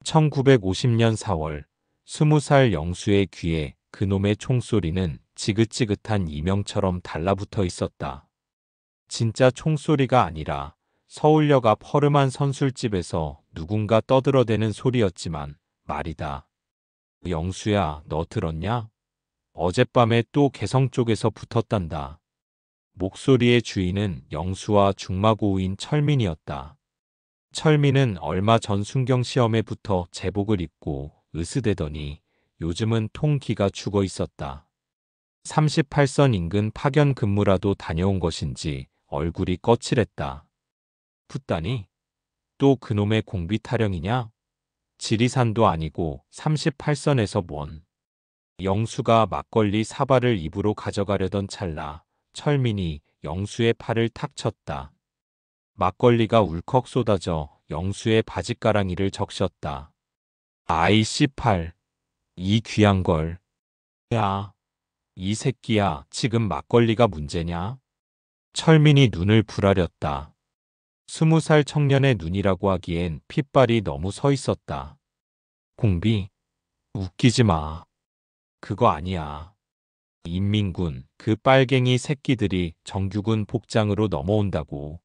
1950년 4월 20살 영수의 귀에 그놈의 총소리는 지긋지긋한 이명처럼 달라붙어 있었다. 진짜 총소리가 아니라 서울역 앞 허름한 선술집에서 누군가 떠들어대는 소리였지만 말이다. 영수야, 너 들었냐? 어젯밤에 또 개성 쪽에서 붙었단다. 목소리의 주인은 영수와 중마고우인 철민이었다. 철민은 얼마 전 순경 시험에 붙어 제복을 입고 으스대더니 요즘은 통기가 죽어 있었다. 38선 인근 파견 근무라도 다녀온 것인지 얼굴이 거칠했다. 풋다니? 또 그놈의 공비 타령이냐? 지리산도 아니고 38선에서 뭔. 영수가 막걸리 사발을 입으로 가져가려던 찰나 철민이 영수의 팔을 탁 쳤다. 막걸리가 울컥 쏟아져 영수의 바짓가랑이를 적셨다. 아이 씨팔, 이 귀한 걸. 야, 이 새끼야, 지금 막걸리가 문제냐? 철민이 눈을 부라렸다. 20살 청년의 눈이라고 하기엔 핏발이 너무 서 있었다. 공비? 웃기지 마. 그거 아니야. 인민군, 그 빨갱이 새끼들이 정규군 복장으로 넘어온다고.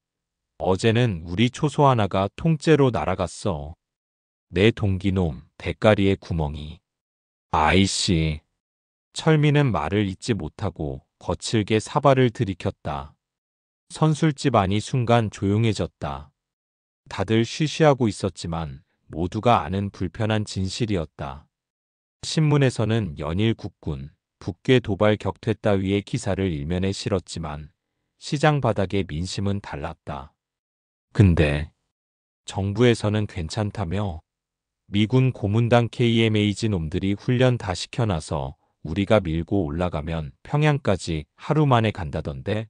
어제는 우리 초소 하나가 통째로 날아갔어. 내 동기놈, 대가리의 구멍이. 아이씨. 철민은 말을 잇지 못하고 거칠게 사발을 들이켰다. 선술집 안이 순간 조용해졌다. 다들 쉬쉬하고 있었지만 모두가 아는 불편한 진실이었다. 신문에서는 연일 국군, 북괴 도발 격퇴 따위의 기사를 일면에 실었지만 시장 바닥의 민심은 달랐다. 근데 정부에서는 괜찮다며 미군 고문당 KMAG 놈들이 훈련 다 시켜놔서 우리가 밀고 올라가면 평양까지 하루 만에 간다던데.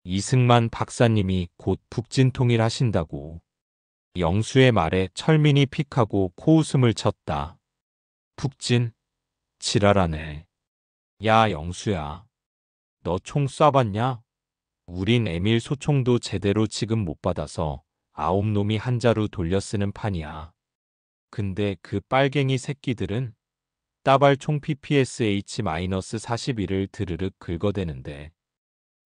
이승만 박사님이 곧 북진 통일하신다고. 영수의 말에 철민이 픽하고 코웃음을 쳤다. 북진? 지랄하네. 야 영수야. 너 총 쏴봤냐? 우린 에밀 소총도 제대로 지금 못 받아서 9놈이 한자루 돌려 쓰는 판이야. 근데 그 빨갱이 새끼들은 따발총 PPSH-41을 드르륵 긁어대는데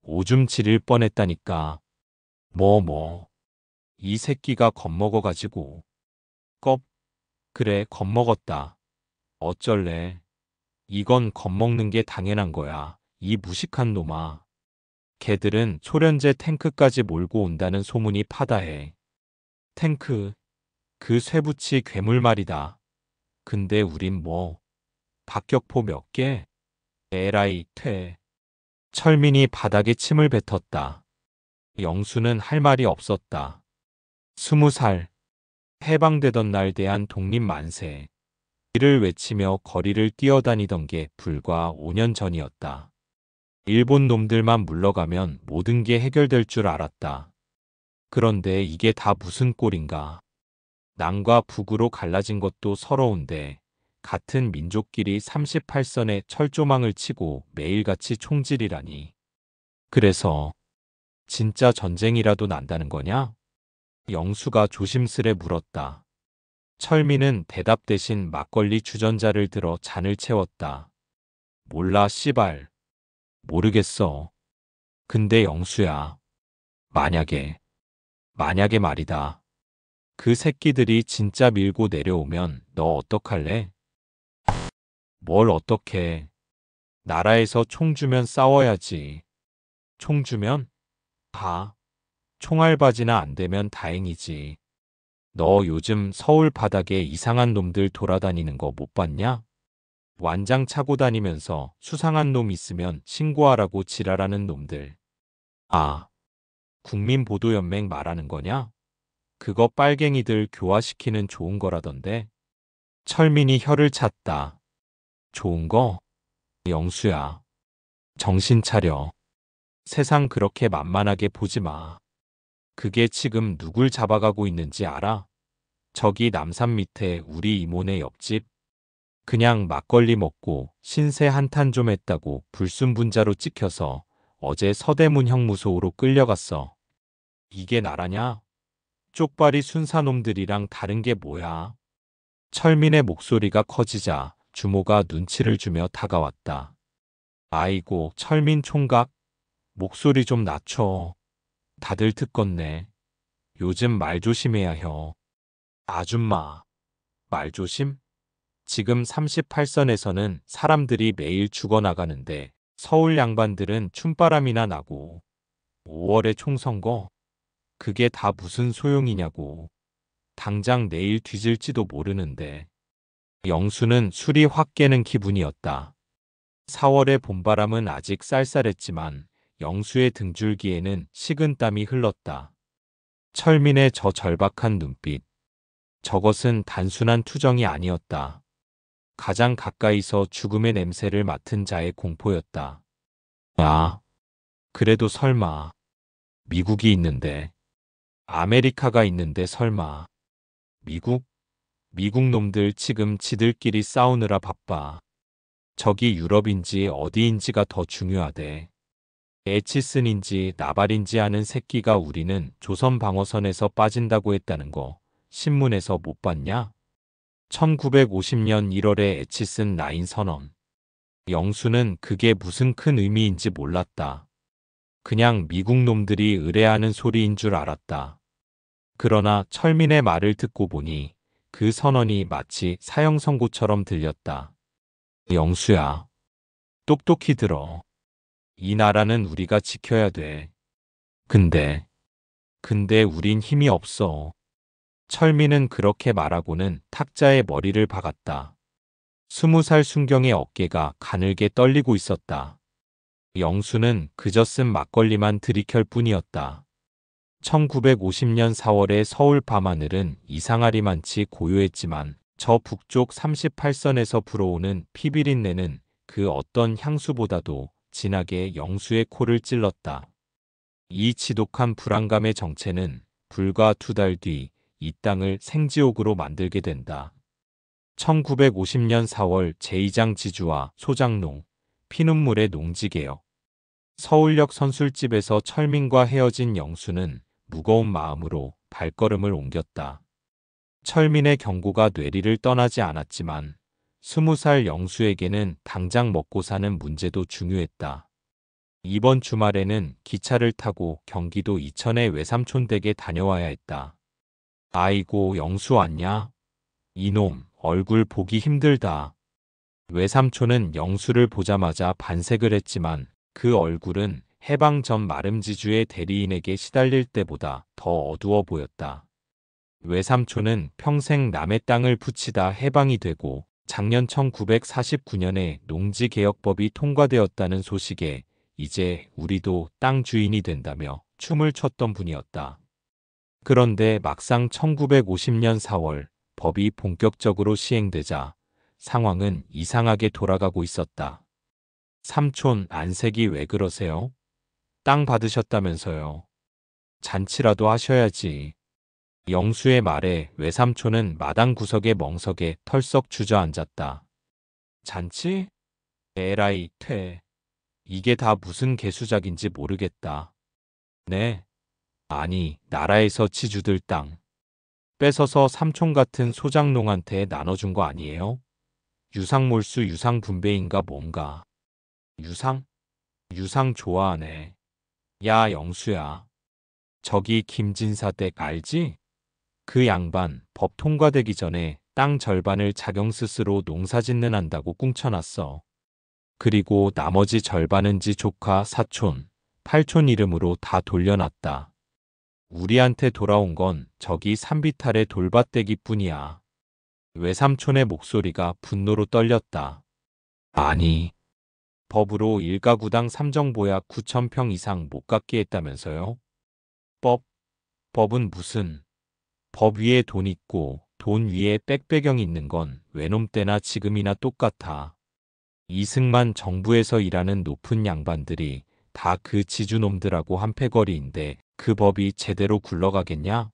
오줌 지릴 뻔했다니까. 이 새끼가 겁먹어가지고. 껍? 그래, 겁먹었다. 어쩔래. 이건 겁먹는 게 당연한 거야. 이 무식한 놈아. 걔들은 소련제 탱크까지 몰고 온다는 소문이 파다해. 탱크, 그 쇠붙이 괴물 말이다. 근데 우린 뭐, 박격포 몇 개? 에라이, 퇴. 철민이 바닥에 침을 뱉었다. 영수는 할 말이 없었다. 20살. 해방되던 날 대한 독립 만세. 이를 외치며 거리를 뛰어다니던 게 불과 5년 전이었다. 일본 놈들만 물러가면 모든 게 해결될 줄 알았다. 그런데 이게 다 무슨 꼴인가. 남과 북으로 갈라진 것도 서러운데 같은 민족끼리 38선에 철조망을 치고 매일같이 총질이라니. 그래서 진짜 전쟁이라도 난다는 거냐? 영수가 조심스레 물었다. 철민은 대답 대신 막걸리 주전자를 들어 잔을 채웠다. 몰라 씨발. 모르겠어. 근데 영수야. 만약에 말이다. 그 새끼들이 진짜 밀고 내려오면 너 어떡할래? 뭘 어떡해. 나라에서 총 주면 싸워야지. 총 주면? 총알바지나 안 되면 다행이지. 너 요즘 서울 바닥에 이상한 놈들 돌아다니는 거 못 봤냐? 완장 차고 다니면서 수상한 놈 있으면 신고하라고 지랄하는 놈들. 아, 국민보도연맹 말하는 거냐? 그거 빨갱이들 교화시키는 좋은 거라던데. 철민이 혀를 찼다. 좋은 거? 영수야. 정신 차려. 세상 그렇게 만만하게 보지 마. 그게 지금 누굴 잡아가고 있는지 알아? 저기 남산 밑에 우리 이모네 옆집. 그냥 막걸리 먹고 신세 한탄 좀 했다고 불순분자로 찍혀서 어제 서대문 형무소로 끌려갔어. 이게 나라냐? 쪽발이 순사놈들이랑 다른 게 뭐야? 철민의 목소리가 커지자 주모가 눈치를 주며 다가왔다. 아이고, 철민 총각, 목소리 좀 낮춰. 다들 듣겄네. 요즘 말 조심해야 혀. 아줌마, 말 조심? 지금 38선에서는 사람들이 매일 죽어나가는데 서울 양반들은 춤바람이나 나고 5월에 총선거? 그게 다 무슨 소용이냐고. 당장 내일 뒤질지도 모르는데. 영수는 술이 확 깨는 기분이었다. 4월의 봄바람은 아직 쌀쌀했지만 영수의 등줄기에는 식은땀이 흘렀다. 철민의 저 절박한 눈빛. 저것은 단순한 투정이 아니었다. 가장 가까이서 죽음의 냄새를 맡은 자의 공포였다. 아, 그래도 설마. 미국이 있는데. 아메리카가 있는데 설마. 미국? 미국 놈들 지금 지들끼리 싸우느라 바빠. 저기 유럽인지 어디인지가 더 중요하대. 에치슨인지 나발인지 아는 새끼가 우리는 조선 방어선에서 빠진다고 했다는 거 신문에서 못 봤냐? 1950년 1월에 에치슨 라인 선언. 영수는 그게 무슨 큰 의미인지 몰랐다. 그냥 미국 놈들이 의뢰하는 소리인 줄 알았다. 그러나 철민의 말을 듣고 보니 그 선언이 마치 사형 선고처럼 들렸다. 영수야, 똑똑히 들어. 이 나라는 우리가 지켜야 돼. 근데 우린 힘이 없어. 철민은 그렇게 말하고는 탁자에 머리를 박았다. 20살 순경의 어깨가 가늘게 떨리고 있었다. 영수는 그저 쓴 막걸리만 들이켤 뿐이었다. 1950년 4월의 서울 밤하늘은 이상하리만치 고요했지만 저 북쪽 38선에서 불어오는 피비린내는 그 어떤 향수보다도 진하게 영수의 코를 찔렀다. 이 지독한 불안감의 정체는 불과 2달 뒤 이 땅을 생지옥으로 만들게 된다. 1950년 4월 제2장 지주와 소장농, 피눈물의 농지개혁. 서울역 선술집에서 철민과 헤어진 영수는 무거운 마음으로 발걸음을 옮겼다. 철민의 경고가 뇌리를 떠나지 않았지만 20살 영수에게는 당장 먹고 사는 문제도 중요했다. 이번 주말에는 기차를 타고 경기도 이천의 외삼촌 댁에 다녀와야 했다. 아이고, 영수 왔냐? 이놈, 얼굴 보기 힘들다. 외삼촌은 영수를 보자마자 반색을 했지만 그 얼굴은 해방 전 마름지주의 대리인에게 시달릴 때보다 더 어두워 보였다. 외삼촌은 평생 남의 땅을 부치다 해방이 되고 작년 1949년에 농지개혁법이 통과되었다는 소식에 이제 우리도 땅 주인이 된다며 춤을 췄던 분이었다. 그런데 막상 1950년 4월 법이 본격적으로 시행되자 상황은 이상하게 돌아가고 있었다. 삼촌, 안색이 왜 그러세요? 땅 받으셨다면서요. 잔치라도 하셔야지. 영수의 말에 외삼촌은 마당 구석에 멍석에 털썩 주저앉았다. 잔치? 에라이, 퇴. 이게 다 무슨 개수작인지 모르겠다. 네. 아니, 나라에서 지주들 땅 뺏어서 삼촌 같은 소장농한테 나눠준 거 아니에요? 유상몰수 유상분배인가 뭔가. 유상? 유상 좋아하네. 야, 영수야. 저기 김진사 댁 알지? 그 양반 법 통과되기 전에 땅 절반을 자경 스스로 농사짓는 한다고 꿍쳐놨어. 그리고 나머지 절반은 지 조카, 사촌, 팔촌 이름으로 다 돌려놨다. 우리한테 돌아온 건 저기 산비탈의 돌밭대기뿐이야. 외삼촌의 목소리가 분노로 떨렸다. 아니, 법으로 일가구당 삼정보약 9,000평 이상 못 갖게 했다면서요? 법은 무슨? 법 위에 돈 있고 돈 위에 빽배경 있는 건 외놈 때나 지금이나 똑같아. 이승만 정부에서 일하는 높은 양반들이 다 그 지주놈들하고 한패거리인데 그 법이 제대로 굴러가겠냐?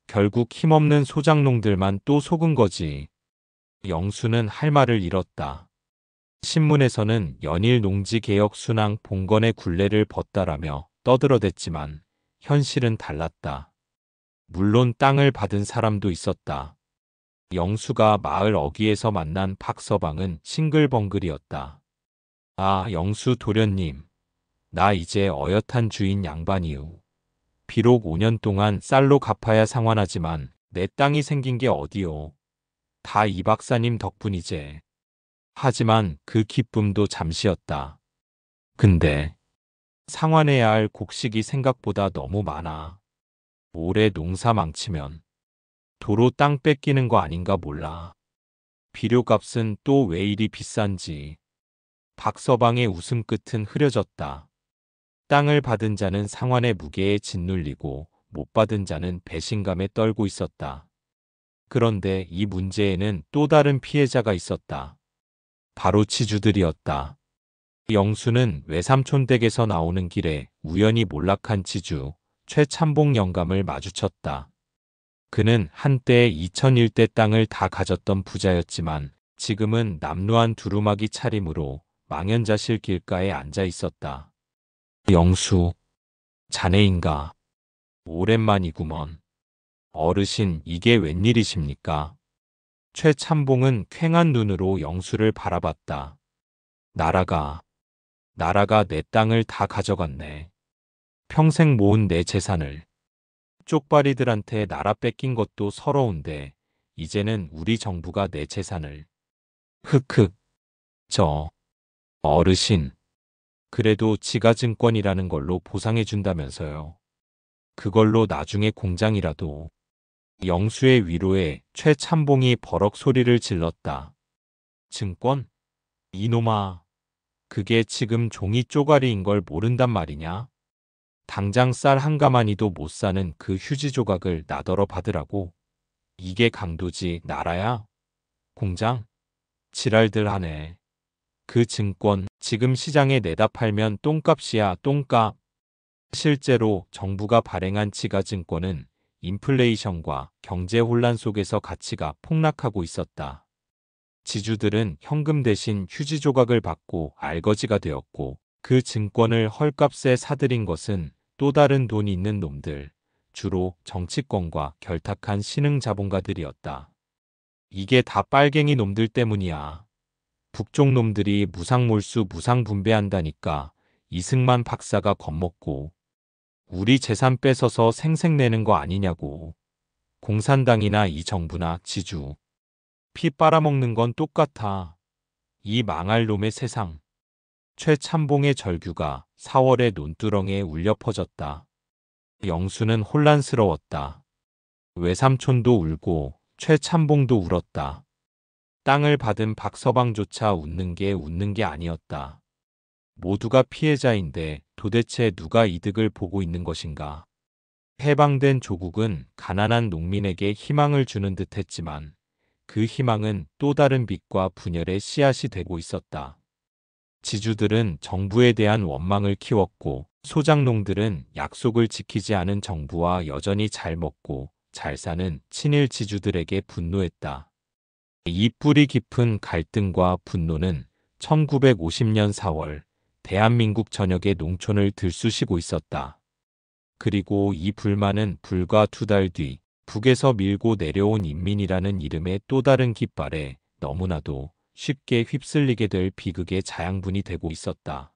결국 힘없는 소장농들만 또 속은 거지. 영수는 할 말을 잃었다. 신문에서는 연일 농지개혁 순항 봉건의 굴레를 벗다라며 떠들어댔지만 현실은 달랐다. 물론 땅을 받은 사람도 있었다. 영수가 마을 어귀에서 만난 박서방은 싱글벙글이었다. 아, 영수 도련님. 나 이제 어엿한 주인 양반이우. 비록 5년 동안 쌀로 갚아야 상환하지만 내 땅이 생긴 게 어디요. 다 이 박사님 덕분이제. 하지만 그 기쁨도 잠시였다. 근데 상환해야 할 곡식이 생각보다 너무 많아. 올해 농사 망치면 도로 땅 뺏기는 거 아닌가 몰라. 비료값은 또 왜 이리 비싼지. 박서방의 웃음끝은 흐려졌다. 땅을 받은 자는 상환의 무게에 짓눌리고 못 받은 자는 배신감에 떨고 있었다. 그런데 이 문제에는 또 다른 피해자가 있었다. 바로 지주들이었다. 영수는 외삼촌 댁에서 나오는 길에 우연히 몰락한 지주 최참봉 영감을 마주쳤다. 그는 한때 2001대 땅을 다 가졌던 부자였지만 지금은 남루한 두루마기 차림으로 망연자실 길가에 앉아 있었다. 영수, 자네인가? 오랜만이구먼. 어르신, 이게 웬일이십니까? 최참봉은 퀭한 눈으로 영수를 바라봤다. 나라가 내 땅을 다 가져갔네. 평생 모은 내 재산을. 쪽발이들한테 나라 뺏긴 것도 서러운데 이제는 우리 정부가 내 재산을. 흑흑. 저 어르신. 그래도 지가증권이라는 걸로 보상해 준다면서요. 그걸로 나중에 공장이라도. 영수의 위로에 최참봉이 버럭 소리를 질렀다. 증권? 이놈아. 그게 지금 종이 쪼가리인 걸 모른단 말이냐? 당장 쌀 한 가마니도 못 사는 그 휴지 조각을 나더러 받으라고. 이게 강도지 나라야? 공장? 지랄들 하네. 그 증권 지금 시장에 내다 팔면 똥값이야 똥값. 실제로 정부가 발행한 지가증권은 인플레이션과 경제 혼란 속에서 가치가 폭락하고 있었다. 지주들은 현금 대신 휴지 조각을 받고 알거지가 되었고 그 증권을 헐값에 사들인 것은 또 다른 돈 있는 놈들, 주로 정치권과 결탁한 신흥 자본가들이었다. 이게 다 빨갱이 놈들 때문이야. 북쪽 놈들이 무상몰수 무상분배한다니까 이승만 박사가 겁먹고 우리 재산 뺏어서 생색내는 거 아니냐고. 공산당이나 이 정부나 지주. 피 빨아먹는 건 똑같아. 이 망할 놈의 세상. 최참봉의 절규가 4월의 논두렁에 울려 퍼졌다. 영수는 혼란스러웠다. 외삼촌도 울고 최참봉도 울었다. 땅을 받은 박서방조차 웃는 게 아니었다. 모두가 피해자인데 도대체 누가 이득을 보고 있는 것인가? 해방된 조국은 가난한 농민에게 희망을 주는 듯 했지만 그 희망은 또 다른 빛과 분열의 씨앗이 되고 있었다. 지주들은 정부에 대한 원망을 키웠고 소작농들은 약속을 지키지 않은 정부와 여전히 잘 먹고 잘 사는 친일 지주들에게 분노했다. 이 뿌리 깊은 갈등과 분노는 1950년 4월 대한민국 전역의 농촌을 들쑤시고 있었다. 그리고 이 불만은 불과 2달 뒤 북에서 밀고 내려온 인민이라는 이름의 또 다른 깃발에 너무나도 쉽게 휩쓸리게 될 비극의 자양분이 되고 있었다.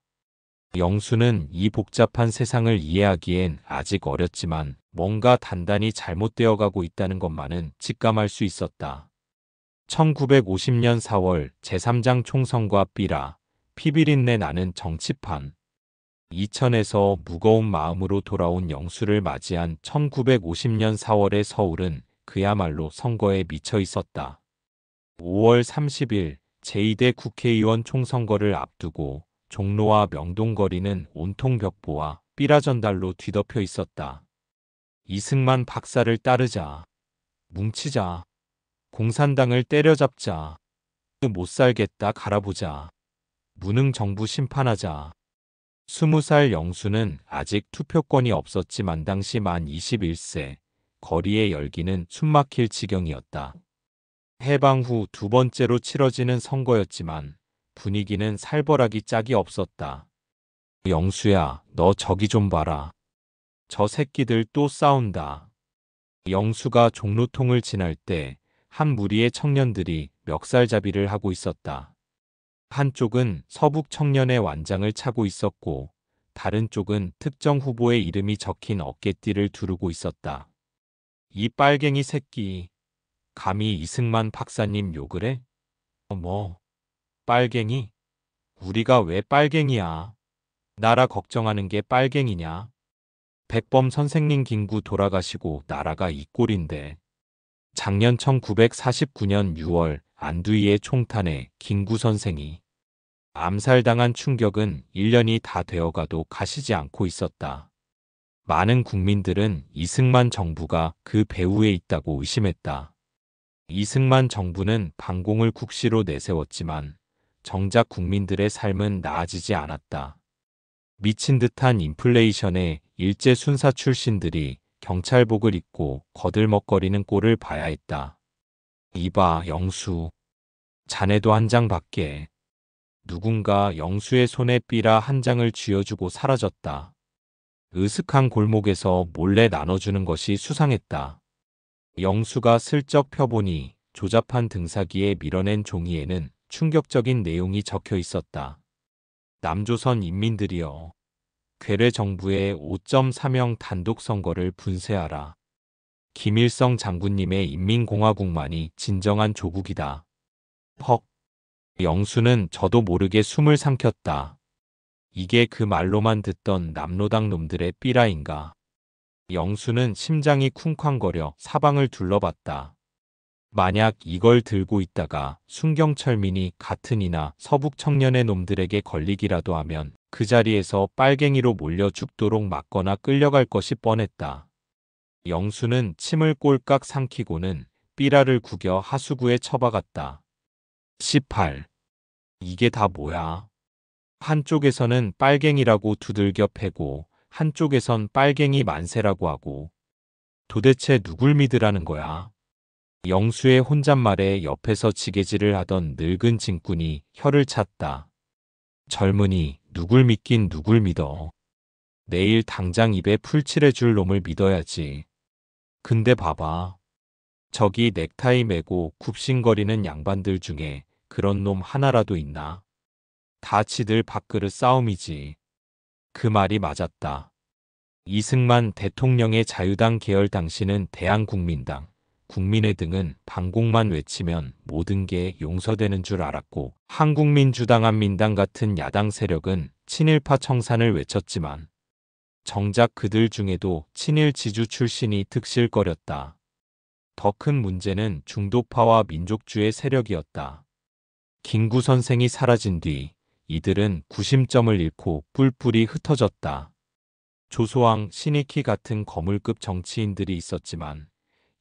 영수는 이 복잡한 세상을 이해하기엔 아직 어렸지만 뭔가 단단히 잘못되어 가고 있다는 것만은 직감할 수 있었다. 1950년 4월 제3장 총선과 삐라, 피비린내 나는 정치판. 이천에서 무거운 마음으로 돌아온 영수를 맞이한 1950년 4월의 서울은 그야말로 선거에 미쳐 있었다. 5월 30일 제2대 국회의원 총선거를 앞두고 종로와 명동거리는 온통 벽보와 삐라 전달로 뒤덮여 있었다. 이승만 박사를 따르자. 뭉치자. 공산당을 때려잡자. 못 살겠다 갈아보자. 무능 정부 심판하자. 20살 영수는 아직 투표권이 없었지만 당시 만 21세, 거리의 열기는 숨막힐 지경이었다. 해방 후 두 번째로 치러지는 선거였지만 분위기는 살벌하기 짝이 없었다. 영수야, 너 저기 좀 봐라. 저 새끼들 또 싸운다. 영수가 종로통을 지날 때 한 무리의 청년들이 멱살잡이를 하고 있었다. 한쪽은 서북 청년의 완장을 차고 있었고 다른 쪽은 특정 후보의 이름이 적힌 어깨띠를 두르고 있었다. 이 빨갱이 새끼, 감히 이승만 박사님 욕을 해? 뭐, 빨갱이? 우리가 왜 빨갱이야? 나라 걱정하는 게 빨갱이냐? 백범 선생님 김구 돌아가시고 나라가 이 꼴인데. 작년 1949년 6월 안두희의 총탄에 김구 선생이 암살당한 충격은 1년이 다 되어가도 가시지 않고 있었다. 많은 국민들은 이승만 정부가 그 배후에 있다고 의심했다. 이승만 정부는 반공을 국시로 내세웠지만 정작 국민들의 삶은 나아지지 않았다. 미친 듯한 인플레이션에 일제 순사 출신들이 경찰복을 입고 거들먹거리는 꼴을 봐야 했다. 이봐, 영수. 자네도 한 장 받게. 누군가 영수의 손에 삐라 한 장을 쥐어주고 사라졌다. 으슥한 골목에서 몰래 나눠주는 것이 수상했다. 영수가 슬쩍 펴보니 조잡한 등사기에 밀어낸 종이에는 충격적인 내용이 적혀 있었다. 남조선 인민들이여. 괴뢰 정부의 5.3형 단독 선거를 분쇄하라. 김일성 장군님의 인민공화국만이 진정한 조국이다. 헉. 영수는 저도 모르게 숨을 삼켰다. 이게 그 말로만 듣던 남로당 놈들의 삐라인가. 영수는 심장이 쿵쾅거려 사방을 둘러봤다. 만약 이걸 들고 있다가 순경철민이 같은 이나 서북 청년의 놈들에게 걸리기라도 하면 그 자리에서 빨갱이로 몰려 죽도록 맞거나 끌려갈 것이 뻔했다. 영수는 침을 꼴깍 삼키고는 삐라를 구겨 하수구에 처박았다. 18. 이게 다 뭐야? 한쪽에서는 빨갱이라고 두들겨 패고 한쪽에선 빨갱이 만세라고 하고 도대체 누굴 믿으라는 거야? 영수의 혼잣말에 옆에서 지게질을 하던 늙은 진꾼이 혀를 찼다. 젊은이, 누굴 믿긴 누굴 믿어. 내일 당장 입에 풀칠해줄 놈을 믿어야지. 근데 봐봐. 저기 넥타이 매고 굽신거리는 양반들 중에 그런 놈 하나라도 있나? 다 지들 밥그릇 싸움이지. 그 말이 맞았다. 이승만 대통령의 자유당 계열 당시는 대한국민당, 국민의 등은 반공만 외치면 모든 게 용서되는 줄 알았고 한국민주당 한민당 같은 야당 세력은 친일파 청산을 외쳤지만 정작 그들 중에도 친일 지주 출신이 득실거렸다. 더 큰 문제는 중도파와 민족주의 세력이었다. 김구 선생이 사라진 뒤 이들은 구심점을 잃고 뿔뿔이 흩어졌다. 조소왕, 신익희 같은 거물급 정치인들이 있었지만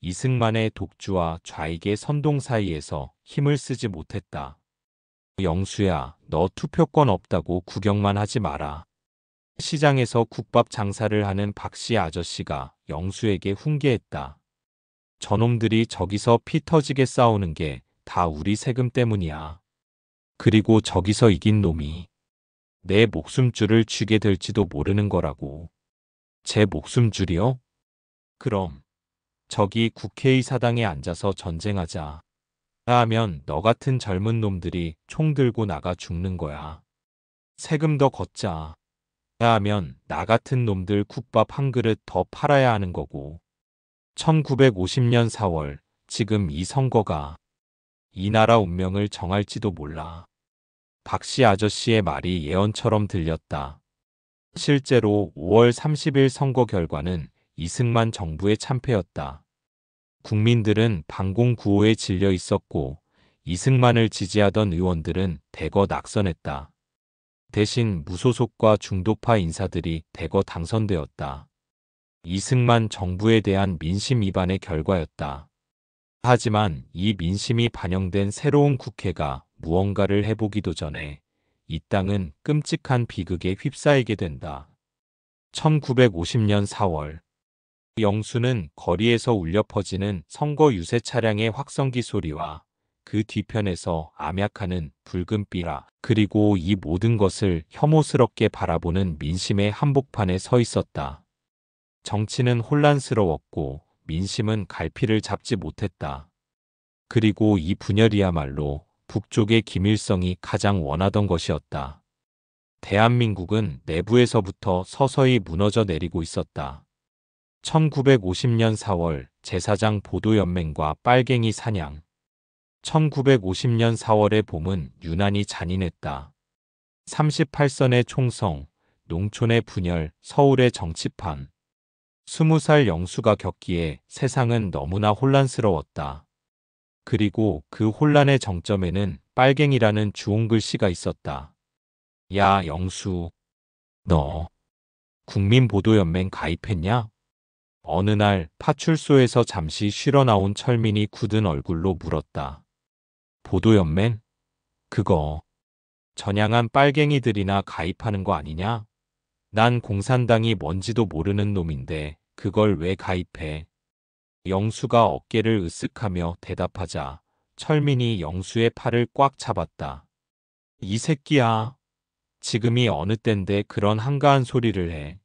이승만의 독주와 좌익의 선동 사이에서 힘을 쓰지 못했다. 영수야, 너 투표권 없다고 구경만 하지 마라. 시장에서 국밥 장사를 하는 박씨 아저씨가 영수에게 훈계했다. 저놈들이 저기서 피 터지게 싸우는 게 다 우리 세금 때문이야. 그리고 저기서 이긴 놈이 내 목숨줄을 쥐게 될지도 모르는 거라고. 제 목숨줄이요? 그럼 저기 국회의사당에 앉아서 전쟁하자. 하면 너 같은 젊은 놈들이 총 들고 나가 죽는 거야. 세금 더 걷자. 하면 나 같은 놈들 국밥 한 그릇 더 팔아야 하는 거고. 1950년 4월, 지금 이 선거가 이 나라 운명을 정할지도 몰라. 박씨 아저씨의 말이 예언처럼 들렸다. 실제로 5월 30일 선거 결과는 이승만 정부의 참패였다. 국민들은 반공 구호에 질려 있었고 이승만을 지지하던 의원들은 대거 낙선했다. 대신 무소속과 중도파 인사들이 대거 당선되었다. 이승만 정부에 대한 민심 위반의 결과였다. 하지만 이 민심이 반영된 새로운 국회가 무언가를 해보기도 전에 이 땅은 끔찍한 비극에 휩싸이게 된다. 1950년 4월 영수는 거리에서 울려 퍼지는 선거 유세 차량의 확성기 소리와 그 뒤편에서 암약하는 붉은 삐라 그리고 이 모든 것을 혐오스럽게 바라보는 민심의 한복판에 서 있었다. 정치는 혼란스러웠고 민심은 갈피를 잡지 못했다. 그리고 이 분열이야말로 북쪽의 김일성이 가장 원하던 것이었다. 대한민국은 내부에서부터 서서히 무너져 내리고 있었다. 1950년 4월 제사장 보도연맹과 빨갱이 사냥. 1950년 4월의 봄은 유난히 잔인했다. 38선의 총성, 농촌의 분열, 서울의 정치판. 20살 영수가 겪기에 세상은 너무나 혼란스러웠다. 그리고 그 혼란의 정점에는 빨갱이라는 주홍글씨가 있었다. 야, 영수. 너 국민보도연맹 가입했냐? 어느 날 파출소에서 잠시 쉬러 나온 철민이 굳은 얼굴로 물었다. 보도연맹? 그거 전향한 빨갱이들이나 가입하는 거 아니냐? 난 공산당이 뭔지도 모르는 놈인데 그걸 왜 가입해? 영수가 어깨를 으쓱하며 대답하자 철민이 영수의 팔을 꽉 잡았다. 이 새끼야. 지금이 어느 땐데 그런 한가한 소리를 해.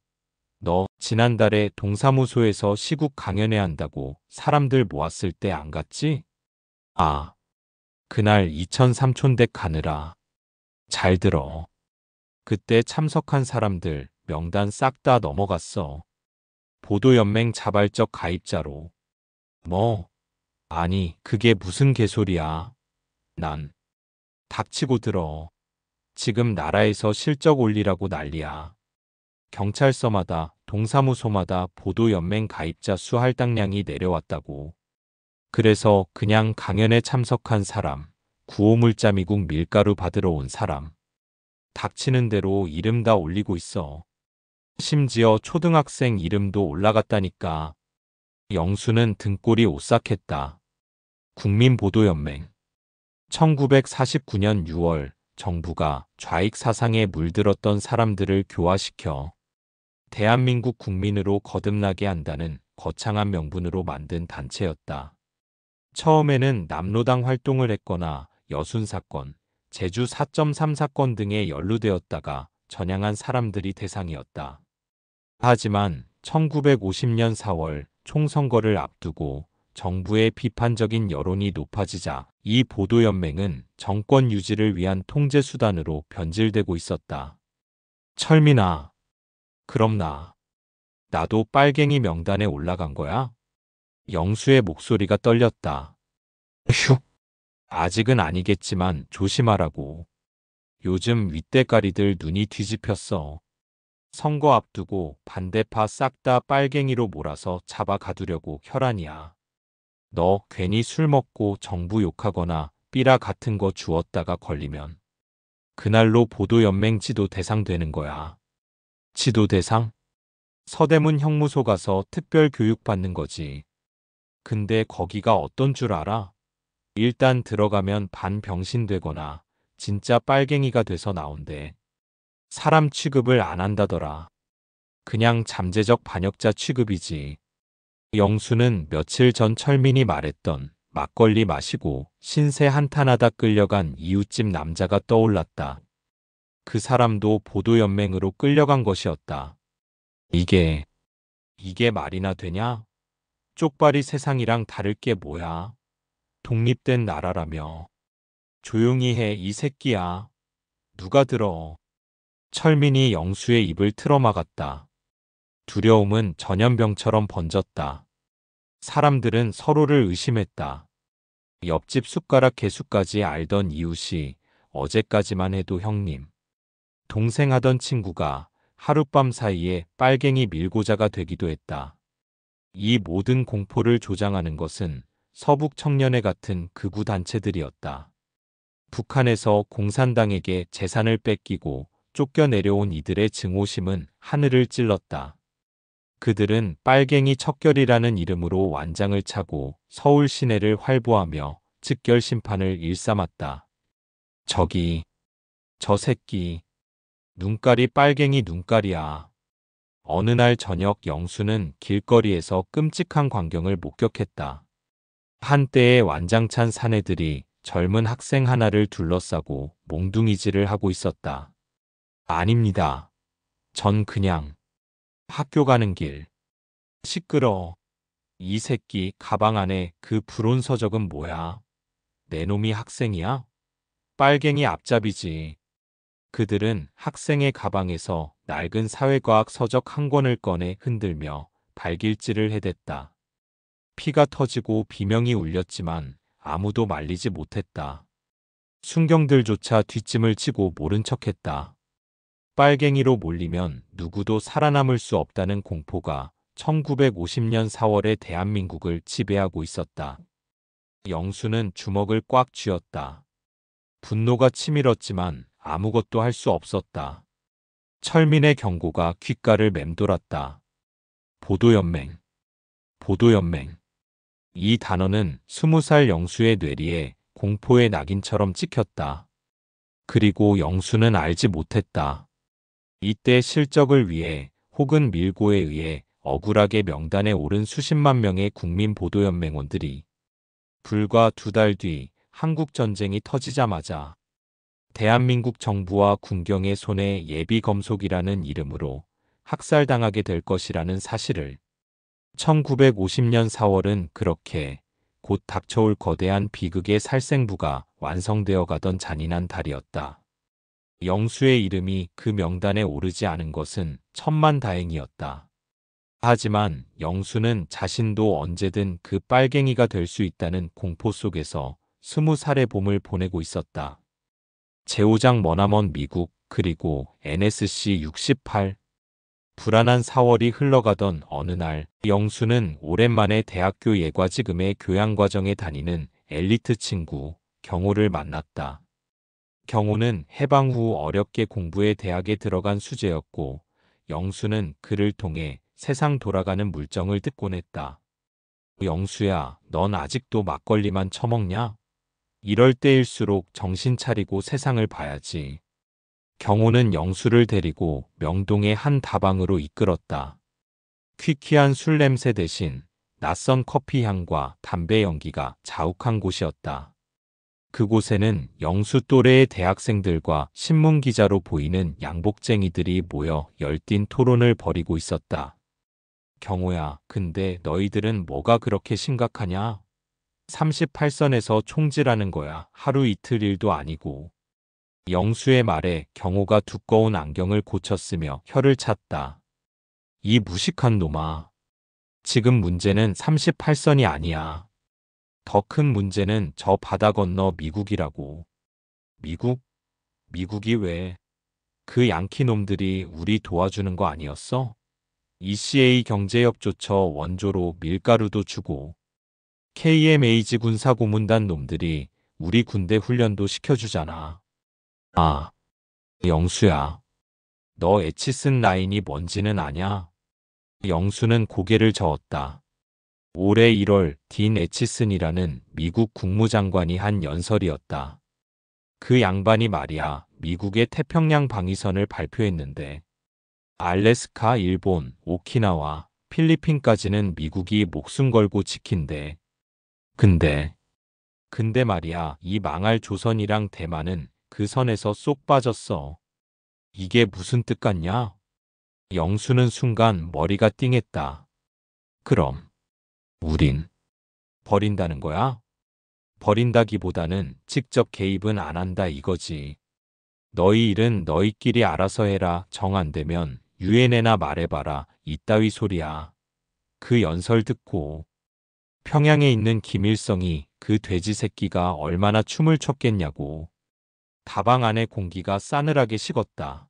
너 지난달에 동사무소에서 시국 강연회 한다고 사람들 모았을 때 안 갔지? 아, 그날 이천 삼촌댁 가느라. 잘 들어. 그때 참석한 사람들 명단 싹 다 넘어갔어. 보도연맹 자발적 가입자로. 뭐? 아니, 그게 무슨 개소리야. 난 닥치고 들어. 지금 나라에서 실적 올리라고 난리야. 경찰서마다 동사무소마다 보도연맹 가입자 수 할당량이 내려왔다고. 그래서 그냥 강연에 참석한 사람, 구호물자미국 밀가루 받으러 온 사람. 닥치는 대로 이름 다 올리고 있어. 심지어 초등학생 이름도 올라갔다니까. 영수는 등골이 오싹했다. 국민보도연맹. 1949년 6월 정부가 좌익 사상에 물들었던 사람들을 교화시켜 대한민국 국민으로 거듭나게 한다는 거창한 명분으로 만든 단체였다. 처음에는 남로당 활동을 했거나 여순사건, 제주 4.3 사건 등에 연루되었다가 전향한 사람들이 대상이었다. 하지만 1950년 4월 총선거를 앞두고 정부의 비판적인 여론이 높아지자 이 보도연맹은 정권 유지를 위한 통제수단으로 변질되고 있었다. 철민아, 그럼 나도 빨갱이 명단에 올라간 거야? 영수의 목소리가 떨렸다. 휴, 아직은 아니겠지만 조심하라고. 요즘 윗대가리들 눈이 뒤집혔어. 선거 앞두고 반대파 싹 다 빨갱이로 몰아서 잡아 가두려고 혈안이야. 너 괜히 술 먹고 정부 욕하거나 삐라 같은 거 주웠다가 걸리면 그날로 보도연맹 지도 대상 되는 거야. 지도 대상? 서대문 형무소 가서 특별 교육 받는 거지. 근데 거기가 어떤 줄 알아? 일단 들어가면 반병신 되거나 진짜 빨갱이가 돼서 나온대. 사람 취급을 안 한다더라. 그냥 잠재적 반역자 취급이지. 영수는 며칠 전 철민이 말했던 막걸리 마시고 신세 한탄하다 끌려간 이웃집 남자가 떠올랐다. 그 사람도 보도연맹으로 끌려간 것이었다. 이게 말이나 되냐? 쪽발이 세상이랑 다를 게 뭐야? 독립된 나라라며. 조용히 해, 이 새끼야. 누가 들어. 철민이 영수의 입을 틀어막았다. 두려움은 전염병처럼 번졌다. 사람들은 서로를 의심했다. 옆집 숟가락 개수까지 알던 이웃이 어제까지만 해도 형님, 동생 하던 친구가 하룻밤 사이에 빨갱이 밀고자가 되기도 했다. 이 모든 공포를 조장하는 것은 서북 청년회 같은 극우 단체들이었다. 북한에서 공산당에게 재산을 뺏기고 쫓겨내려온 이들의 증오심은 하늘을 찔렀다. 그들은 빨갱이 척결이라는 이름으로 완장을 차고 서울 시내를 활보하며 즉결 심판을 일삼았다. 저 새끼, 눈깔이 빨갱이 눈깔이야. 어느 날 저녁 영수는 길거리에서 끔찍한 광경을 목격했다. 한때의 완장찬 사내들이 젊은 학생 하나를 둘러싸고 몽둥이질을 하고 있었다. 아닙니다. 전 그냥 학교 가는 길. 시끄러. 이 새끼 가방 안에 그 불온 서적은 뭐야? 내 놈이 학생이야? 빨갱이 앞잡이지. 그들은 학생의 가방에서 낡은 사회과학 서적 한 권을 꺼내 흔들며 발길질을 해댔다. 피가 터지고 비명이 울렸지만 아무도 말리지 못했다. 순경들조차 뒷짐을 치고 모른 척했다. 빨갱이로 몰리면 누구도 살아남을 수 없다는 공포가 1950년 4월에 대한민국을 지배하고 있었다. 영수는 주먹을 꽉 쥐었다. 분노가 치밀었지만 아무것도 할 수 없었다. 철민의 경고가 귓가를 맴돌았다. 보도연맹, 보도연맹. 이 단어는 20살 영수의 뇌리에 공포의 낙인처럼 찍혔다. 그리고 영수는 알지 못했다. 이때 실적을 위해 혹은 밀고에 의해 억울하게 명단에 오른 수십만 명의 국민보도연맹원들이 불과 2달 뒤 한국전쟁이 터지자마자 대한민국 정부와 군경의 손에 예비검속이라는 이름으로 학살당하게 될 것이라는 사실을 1950년 4월은 그렇게 곧 닥쳐올 거대한 비극의 살생부가 완성되어 가던 잔인한 달이었다. 영수의 이름이 그 명단에 오르지 않은 것은 천만다행이었다. 하지만 영수는 자신도 언제든 그 빨갱이가 될 수 있다는 공포 속에서 20살의 봄을 보내고 있었다. 제5장 머나먼 미국 그리고 NSC 68 불안한 4월이 흘러가던 어느 날 영수는 오랜만에 대학교 예과지금의 교양과정에 다니는 엘리트 친구 경호를 만났다. 경호는 해방 후 어렵게 공부해 대학에 들어간 수재였고 영수는 그를 통해 세상 돌아가는 물정을 듣곤 했다. 영수야, 넌 아직도 막걸리만 처먹냐? 이럴 때일수록 정신 차리고 세상을 봐야지. 경호는 영수를 데리고 명동의 한 다방으로 이끌었다. 퀴퀴한 술 냄새 대신 낯선 커피 향과 담배 연기가 자욱한 곳이었다. 그곳에는 영수 또래의 대학생들과 신문기자로 보이는 양복쟁이들이 모여 열띤 토론을 벌이고 있었다. 경호야, 근데 너희들은 뭐가 그렇게 심각하냐? 38선에서 총질하는 거야. 하루 이틀 일도 아니고. 영수의 말에 경호가 두꺼운 안경을 고쳤으며 혀를 찼다. 이 무식한 놈아. 지금 문제는 38선이 아니야. 더 큰 문제는 저 바다 건너 미국이라고. 미국? 미국이 왜? 그 양키 놈들이 우리 도와주는 거 아니었어? ECA 경제협조처 원조로 밀가루도 주고 KMAG 군사고문단 놈들이 우리 군대 훈련도 시켜주잖아. 아, 영수야. 너 에치슨 라인이 뭔지는 아냐? 영수는 고개를 저었다. 올해 1월 딘 에치슨이라는 미국 국무장관이 한 연설이었다. 그 양반이 말이야 미국의 태평양 방위선을 발표했는데 알래스카, 일본, 오키나와, 필리핀까지는 미국이 목숨 걸고 지킨대. 근데 말이야 이 망할 조선이랑 대만은 그 선에서 쏙 빠졌어. 이게 무슨 뜻 같냐? 영수는 순간 머리가 띵했다. 그럼 우린 버린다는 거야? 버린다기보다는 직접 개입은 안 한다 이거지. 너희 일은 너희끼리 알아서 해라. 정 안 되면 유엔에나 말해봐라. 이따위 소리야. 그 연설 듣고 평양에 있는 김일성이 그 돼지 새끼가 얼마나 춤을 췄겠냐고. 다방 안의 공기가 싸늘하게 식었다.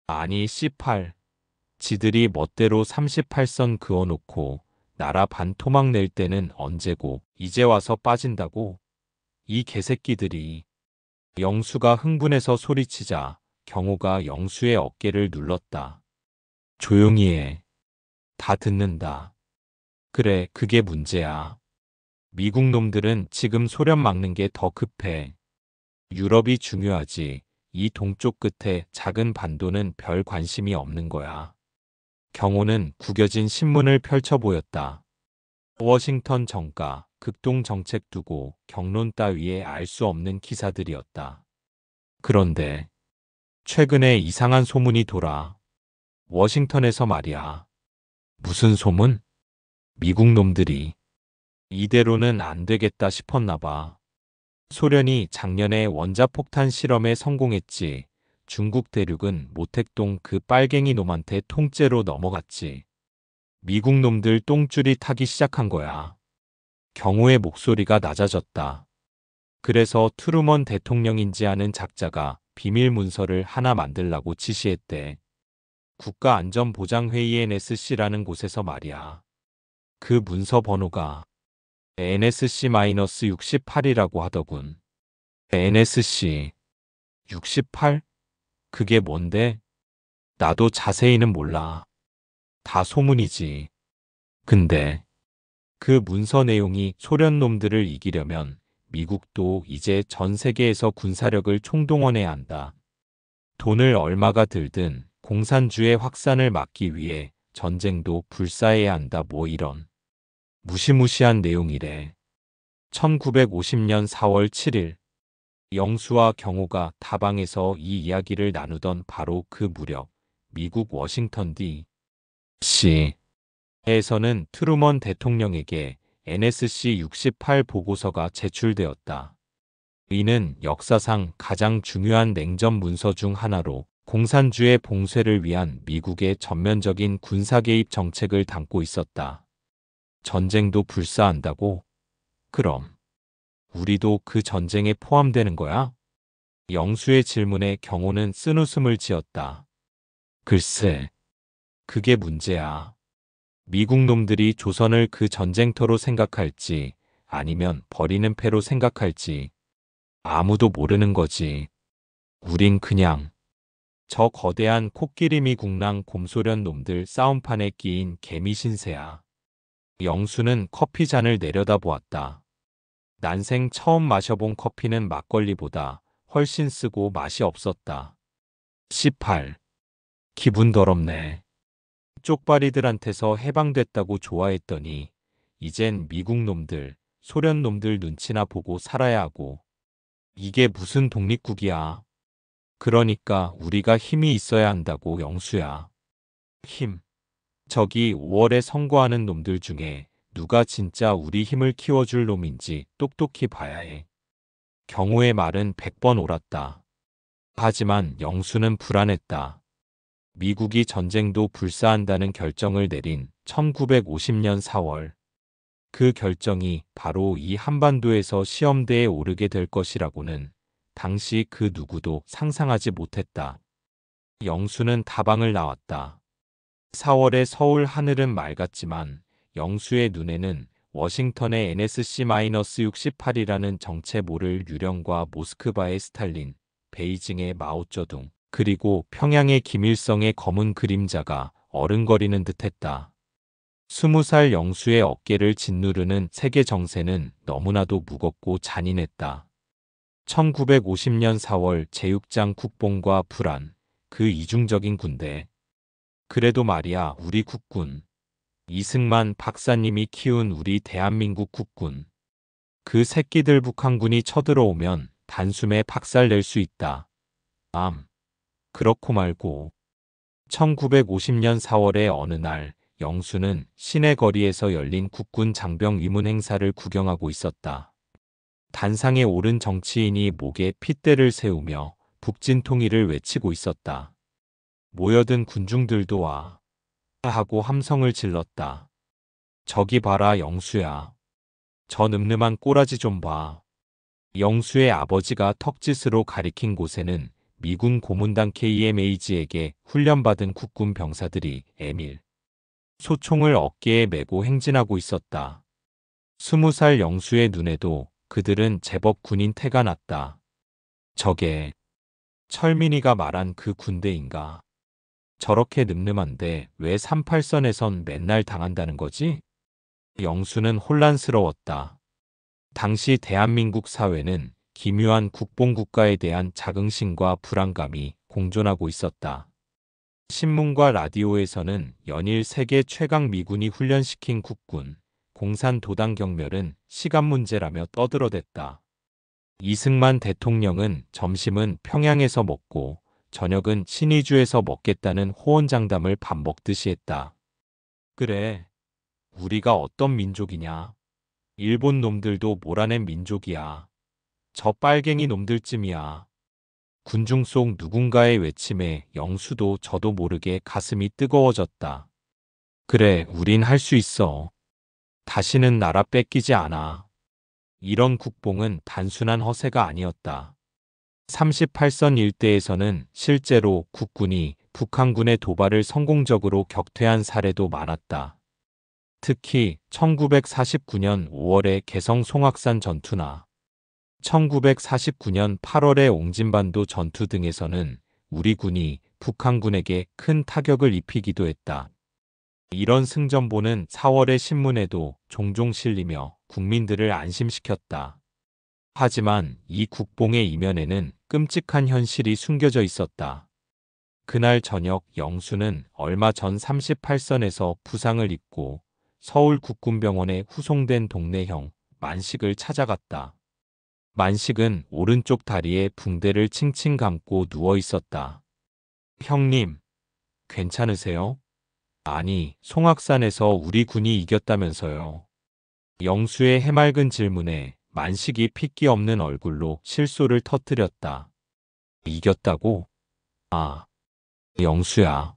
아니 C8. 지들이 멋대로 38선 그어놓고 나라 반 토막 낼 때는 언제고 이제 와서 빠진다고? 이 개새끼들이. 영수가 흥분해서 소리치자 경호가 영수의 어깨를 눌렀다. 조용히 해. 다 듣는다. 그래, 그게 문제야. 미국 놈들은 지금 소련 막는 게 더 급해. 유럽이 중요하지. 이 동쪽 끝에 작은 반도는 별 관심이 없는 거야. 경호는 구겨진 신문을 펼쳐 보였다. 워싱턴 정가, 극동 정책 두고 경론 따위에 알 수 없는 기사들이었다. 그런데 최근에 이상한 소문이 돌아. 워싱턴에서 말이야. 무슨 소문? 미국 놈들이 이대로는 안 되겠다 싶었나 봐. 소련이 작년에 원자폭탄 실험에 성공했지. 중국 대륙은 모택동 그 빨갱이 놈한테 통째로 넘어갔지. 미국 놈들 똥줄이 타기 시작한 거야. 경호의 목소리가 낮아졌다. 그래서 트루먼 대통령인지 아는 작자가 비밀 문서를 하나 만들라고 지시했대. 국가안전보장회의 NSC라는 곳에서 말이야. 그 문서 번호가 NSC-68이라고 하더군. NSC 68? 그게 뭔데? 나도 자세히는 몰라. 다 소문이지. 근데 그 문서 내용이 소련 놈들을 이기려면 미국도 이제 전 세계에서 군사력을 총동원해야 한다. 돈을 얼마가 들든 공산주의 확산을 막기 위해 전쟁도 불사해야 한다. 뭐 이런 무시무시한 내용이래. 1950년 4월 7일 영수와 경호가 다방에서 이 이야기를 나누던 바로 그 무렵 미국 워싱턴 D.C.에서는 트루먼 대통령에게 NSC-68 보고서가 제출되었다. 이는 역사상 가장 중요한 냉전 문서 중 하나로 공산주의 봉쇄를 위한 미국의 전면적인 군사 개입 정책을 담고 있었다. 전쟁도 불사한다고? 그럼 우리도 그 전쟁에 포함되는 거야? 영수의 질문에 경호는 쓴웃음을 지었다. 글쎄, 그게 문제야. 미국 놈들이 조선을 그 전쟁터로 생각할지 아니면 버리는 패로 생각할지 아무도 모르는 거지. 우린 그냥 저 거대한 코끼리 미국랑 곰소련 놈들 싸움판에 끼인 개미 신세야. 영수는 커피 잔을 내려다보았다. 난생 처음 마셔본 커피는 막걸리보다 훨씬 쓰고 맛이 없었다. 18. 기분 더럽네. 쪽발이들한테서 해방됐다고 좋아했더니 이젠 미국 놈들, 소련 놈들 눈치나 보고 살아야 하고. 이게 무슨 독립국이야. 그러니까 우리가 힘이 있어야 한다고 영수야. 힘. 저기 5월에 선거하는 놈들 중에 누가 진짜 우리 힘을 키워줄 놈인지 똑똑히 봐야 해. 경호의 말은 100번 옳았다. 하지만 영수는 불안했다. 미국이 전쟁도 불사한다는 결정을 내린 1950년 4월. 그 결정이 바로 이 한반도에서 시험대에 오르게 될 것이라고는 당시 그 누구도 상상하지 못했다. 영수는 다방을 나왔다. 4월의 서울 하늘은 맑았지만 영수의 눈에는 워싱턴의 NSC-68이라는 정체 모를 유령과 모스크바의 스탈린, 베이징의 마오쩌둥, 그리고 평양의 김일성의 검은 그림자가 어른거리는 듯했다. 20살 영수의 어깨를 짓누르는 세계 정세는 너무나도 무겁고 잔인했다. 1950년 4월 제6장 국뽕과 불안, 그 이중적인 군대. 그래도 말이야 우리 국군. 이승만 박사님이 키운 우리 대한민국 국군. 그 새끼들 북한군이 쳐들어오면 단숨에 박살낼 수 있다. 그렇고 말고. 1950년 4월의 어느 날 영수는 시내 거리에서 열린 국군 장병 위문 행사를 구경하고 있었다. 단상에 오른 정치인이 목에 핏대를 세우며 북진통일을 외치고 있었다. 모여든 군중들도 와 하고 함성을 질렀다. 저기 봐라 영수야. 저 늠름한 꼬라지 좀 봐. 영수의 아버지가 턱짓으로 가리킨 곳에는 미군 고문단 KMAG에게 훈련받은 국군 병사들이 M1 소총을 어깨에 메고 행진하고 있었다. 20살 영수의 눈에도 그들은 제법 군인 태가 났다. 저게 철민이가 말한 그 군대인가? 저렇게 늠름한데 왜 38선에선 맨날 당한다는 거지? 영수는 혼란스러웠다. 당시 대한민국 사회는 기묘한 국뽕국가에 대한 자긍심과 불안감이 공존하고 있었다. 신문과 라디오에서는 연일 세계 최강 미군이 훈련시킨 국군, 공산도당 경멸은 시간 문제라며 떠들어댔다. 이승만 대통령은 점심은 평양에서 먹고 저녁은 신의주에서 먹겠다는 호언장담을 밥 먹듯이 했다. 그래, 우리가 어떤 민족이냐? 일본 놈들도 몰아낸 민족이야. 저 빨갱이 놈들쯤이야. 군중 속 누군가의 외침에 영수도 저도 모르게 가슴이 뜨거워졌다. 그래, 우린 할 수 있어. 다시는 나라 뺏기지 않아. 이런 국뽕은 단순한 허세가 아니었다. 38선 일대에서는 실제로 국군이 북한군의 도발을 성공적으로 격퇴한 사례도 많았다. 특히 1949년 5월의 개성 송악산 전투나 1949년 8월의 옹진반도 전투 등에서는 우리 군이 북한군에게 큰 타격을 입히기도 했다. 이런 승전보는 4월의 신문에도 종종 실리며 국민들을 안심시켰다. 하지만 이 국뽕의 이면에는 끔찍한 현실이 숨겨져 있었다. 그날 저녁 영수는 얼마 전 38선에서 부상을 입고 서울 국군병원에 후송된 동네 형 만식을 찾아갔다. 만식은 오른쪽 다리에 붕대를 칭칭 감고 누워 있었다. 형님, 괜찮으세요? 아니, 송악산에서 우리 군이 이겼다면서요. 영수의 해맑은 질문에 만식이 핏기 없는 얼굴로 실소를 터뜨렸다. 이겼다고? 아, 영수야.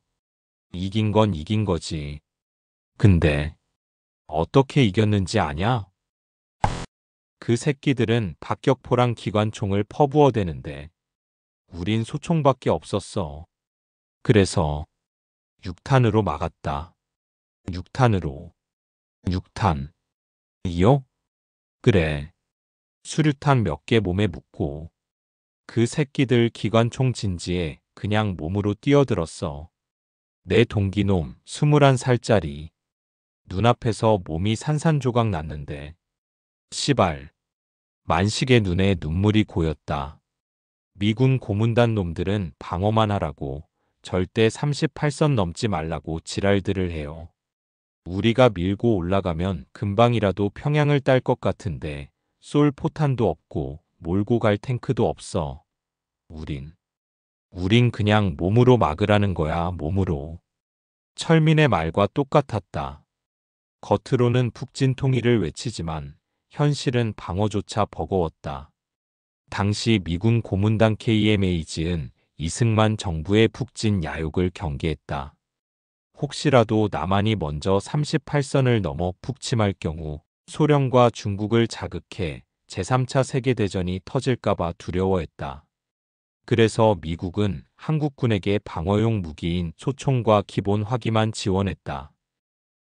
이긴 건 이긴 거지. 근데 어떻게 이겼는지 아냐? 그 새끼들은 박격포랑 기관총을 퍼부어대는데 우린 소총밖에 없었어. 그래서 6탄으로 막았다. 6탄으로. 6탄. 이요? 그래. 수류탄 몇 개 몸에 묻고 그 새끼들 기관총 진지에 그냥 몸으로 뛰어들었어. 내 동기놈 21살짜리. 눈앞에서 몸이 산산조각 났는데 씨발. 만식의 눈에 눈물이 고였다. 미군 고문단 놈들은 방어만 하라고 절대 38선 넘지 말라고 지랄들을 해요. 우리가 밀고 올라가면 금방이라도 평양을 딸 것 같은데 쏠 포탄도 없고 몰고 갈 탱크도 없어. 우린 그냥 몸으로 막으라는 거야, 몸으로. 철민의 말과 똑같았다. 겉으로는 북진 통일을 외치지만 현실은 방어조차 버거웠다. 당시 미군 고문단 KMAG은 이승만 정부의 북진 야욕을 경계했다. 혹시라도 남한이 먼저 38선을 넘어 북침할 경우 소련과 중국을 자극해 제3차 세계대전이 터질까봐 두려워했다. 그래서 미국은 한국군에게 방어용 무기인 소총과 기본 화기만 지원했다.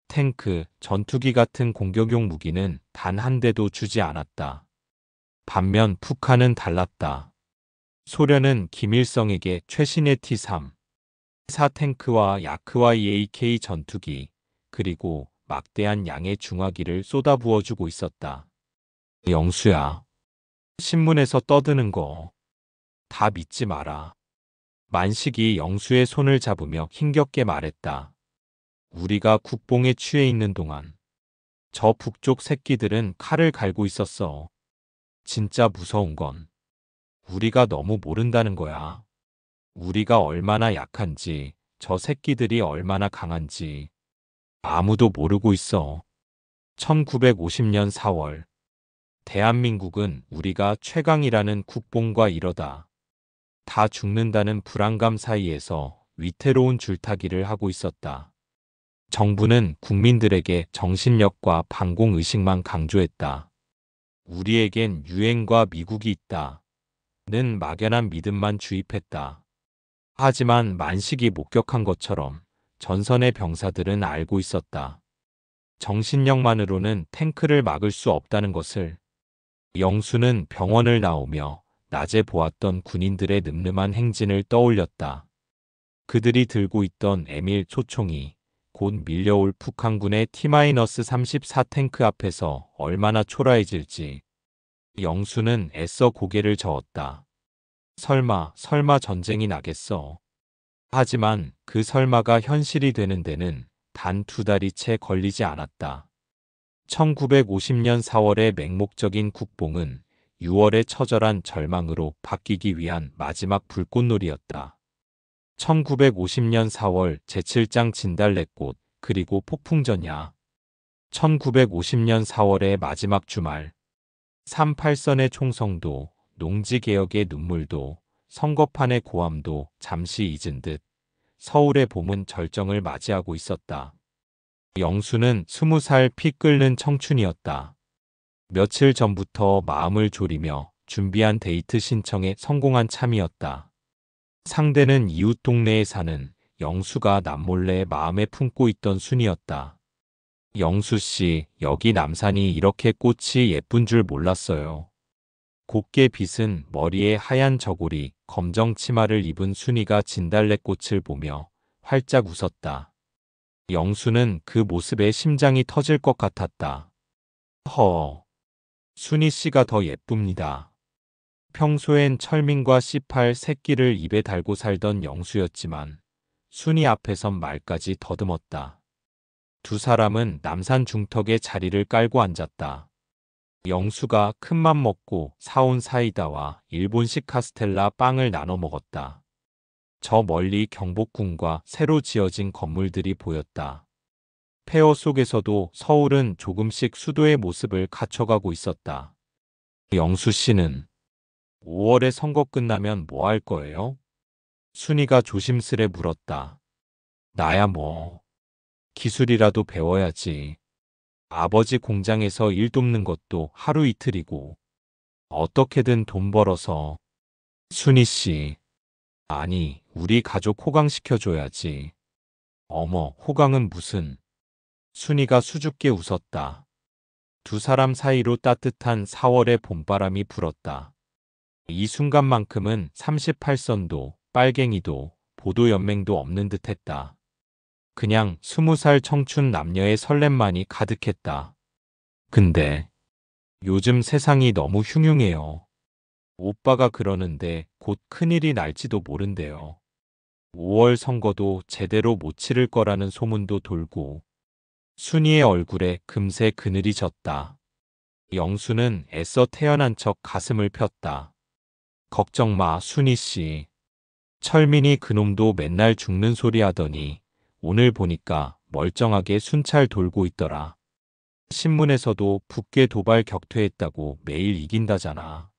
탱크, 전투기 같은 공격용 무기는 단 한 대도 주지 않았다. 반면 북한은 달랐다. 소련은 김일성에게 최신의 T-3, 4탱크와 야크와 EAK 전투기, 그리고 막대한 양의 중화기를 쏟아부어주고 있었다. 영수야, 신문에서 떠드는 거 다 믿지 마라. 만식이 영수의 손을 잡으며 힘겹게 말했다. 우리가 국뽕에 취해 있는 동안 저 북쪽 새끼들은 칼을 갈고 있었어. 진짜 무서운 건 우리가 너무 모른다는 거야. 우리가 얼마나 약한지, 저 새끼들이 얼마나 강한지 아무도 모르고 있어. 1950년 4월 대한민국은 우리가 최강이라는 국뽕과 이러다 다 죽는다는 불안감 사이에서 위태로운 줄타기를 하고 있었다. 정부는 국민들에게 정신력과 반공의식만 강조했다. 우리에겐 유엔과 미국이 있다. 는 막연한 믿음만 주입했다. 하지만 만식이 목격한 것처럼 전선의 병사들은 알고 있었다. 정신력만으로는 탱크를 막을 수 없다는 것을. 영수는 병원을 나오며 낮에 보았던 군인들의 늠름한 행진을 떠올렸다. 그들이 들고 있던 M1 소총이 곧 밀려올 북한군의 T-34 탱크 앞에서 얼마나 초라해질지. 영수는 애써 고개를 저었다. 설마 전쟁이 나겠어. 하지만 그 설마가 현실이 되는 데는 단 2달이 채 걸리지 않았다. 1950년 4월의 맹목적인 국뽕은 6월의 처절한 절망으로 바뀌기 위한 마지막 불꽃놀이였다. 1950년 4월 제7장 진달래꽃 그리고 폭풍전야. 1950년 4월의 마지막 주말. 38선의 총성도 농지개혁의 눈물도 선거판의 고함도 잠시 잊은 듯 서울의 봄은 절정을 맞이하고 있었다. 영수는 20살 피 끓는 청춘이었다. 며칠 전부터 마음을 졸이며 준비한 데이트 신청에 성공한 참이었다. 상대는 이웃 동네에 사는 영수가 남몰래 마음에 품고 있던 순이었다. 영수 씨, 여기 남산이 이렇게 꽃이 예쁜 줄 몰랐어요. 곱게 빗은 머리에 하얀 저고리, 검정 치마를 입은 순이가 진달래꽃을 보며 활짝 웃었다. 영수는 그 모습에 심장이 터질 것 같았다. 순이 씨가 더 예쁩니다. 평소엔 철민과 C8 새끼를 입에 달고 살던 영수였지만 순이 앞에선 말까지 더듬었다. 두 사람은 남산 중턱에 자리를 깔고 앉았다. 영수가 큰맘 먹고 사온 사이다와 일본식 카스텔라 빵을 나눠 먹었다. 저 멀리 경복궁과 새로 지어진 건물들이 보였다. 폐허 속에서도 서울은 조금씩 수도의 모습을 갖춰가고 있었다. 영수 씨는 5월에 선거 끝나면 뭐 할 거예요? 순이가 조심스레 물었다. 나야 뭐 기술이라도 배워야지. 아버지 공장에서 일 돕는 것도 하루 이틀이고 어떻게든 돈 벌어서. 순이 씨, 아니 우리 가족 호강시켜줘야지. 어머, 호강은 무슨. 순이가 수줍게 웃었다. 두 사람 사이로 따뜻한 4월의 봄바람이 불었다. 이 순간만큼은 38선도, 빨갱이도, 보도연맹도 없는 듯했다. 그냥 20살 청춘 남녀의 설렘만이 가득했다. 근데 요즘 세상이 너무 흉흉해요. 오빠가 그러는데 곧 큰일이 날지도 모른대요. 5월 선거도 제대로 못 치를 거라는 소문도 돌고. 순이의 얼굴에 금세 그늘이 졌다. 영수는 애써 태연한 척 가슴을 폈다. 걱정 마, 순이 씨. 철민이 그놈도 맨날 죽는 소리 하더니 오늘 보니까 멀쩡하게 순찰 돌고 있더라. 신문에서도 북괴 도발 격퇴했다고 매일 이긴다잖아.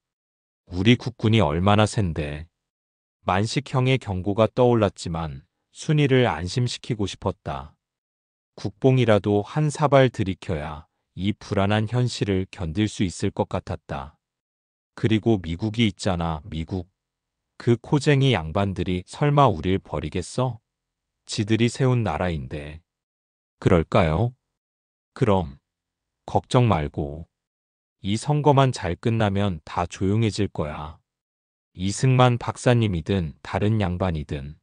우리 국군이 얼마나 센데. 만식형의 경고가 떠올랐지만 순이를 안심시키고 싶었다. 국뽕이라도 한 사발 들이켜야 이 불안한 현실을 견딜 수 있을 것 같았다. 그리고 미국이 있잖아, 미국. 그 코쟁이 양반들이 설마 우릴 버리겠어? 지들이 세운 나라인데. 그럴까요? 그럼 걱정 말고. 이 선거만 잘 끝나면 다 조용해질 거야. 이승만 박사님이든 다른 양반이든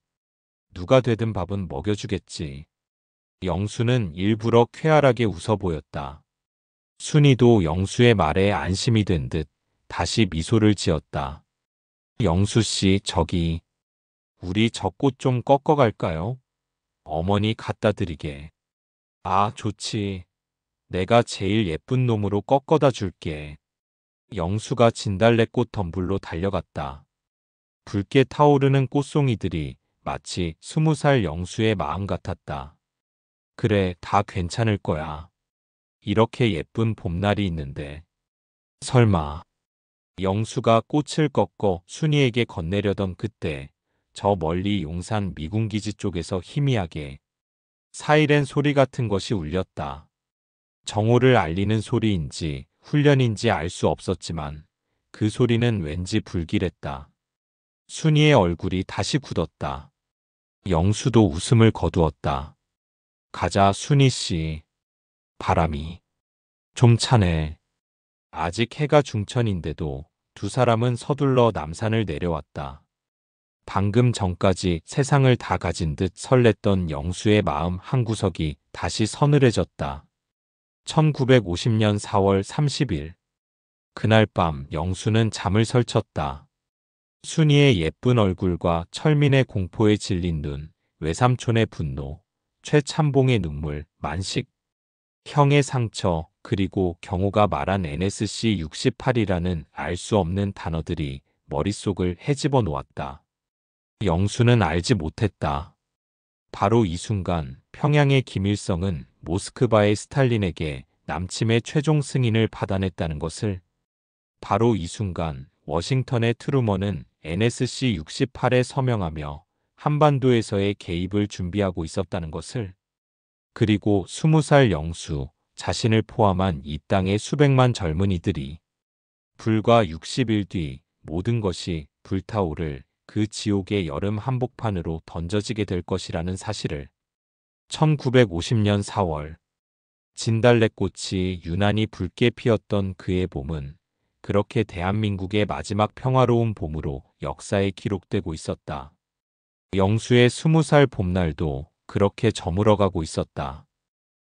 누가 되든 밥은 먹여주겠지. 영수는 일부러 쾌활하게 웃어 보였다. 순이도 영수의 말에 안심이 된 듯 다시 미소를 지었다. 영수 씨, 저기 우리 저 꽃 좀 꺾어갈까요? 어머니 갖다 드리게. 아, 좋지. 내가 제일 예쁜 놈으로 꺾어다 줄게. 영수가 진달래꽃 덤불로 달려갔다. 붉게 타오르는 꽃송이들이 마치 20살 영수의 마음 같았다. 그래, 다 괜찮을 거야. 이렇게 예쁜 봄날이 있는데. 설마. 영수가 꽃을 꺾어 순이에게 건네려던 그때 저 멀리 용산 미군기지 쪽에서 희미하게 사이렌 소리 같은 것이 울렸다. 정오를 알리는 소리인지 훈련인지 알 수 없었지만 그 소리는 왠지 불길했다. 순이의 얼굴이 다시 굳었다. 영수도 웃음을 거두었다. 가자, 순이 씨. 바람이 좀 차네. 아직 해가 중천인데도 두 사람은 서둘러 남산을 내려왔다. 방금 전까지 세상을 다 가진 듯 설렜던 영수의 마음 한구석이 다시 서늘해졌다. 1950년 4월 30일. 그날 밤 영수는 잠을 설쳤다. 순이의 예쁜 얼굴과 철민의 공포에 질린 눈, 외삼촌의 분노, 최참봉의 눈물, 만식, 형의 상처, 그리고 경호가 말한 NSC 68이라는 알 수 없는 단어들이 머릿속을 헤집어 놓았다. 영수는 알지 못했다. 바로 이 순간 평양의 김일성은 모스크바의 스탈린에게 남침의 최종 승인을 받아냈다는 것을. 바로 이 순간 워싱턴의 트루먼은 NSC-68에 서명하며 한반도에서의 개입을 준비하고 있었다는 것을, 그리고 20살 영수, 자신을 포함한 이 땅의 수백만 젊은이들이 불과 60일 뒤 모든 것이 불타오를 그 지옥의 여름 한복판으로 던져지게 될 것이라는 사실을. 1950년 4월 진달래꽃이 유난히 붉게 피었던 그의 봄은 그렇게 대한민국의 마지막 평화로운 봄으로 역사에 기록되고 있었다. 영수의 20살 봄날도 그렇게 저물어가고 있었다.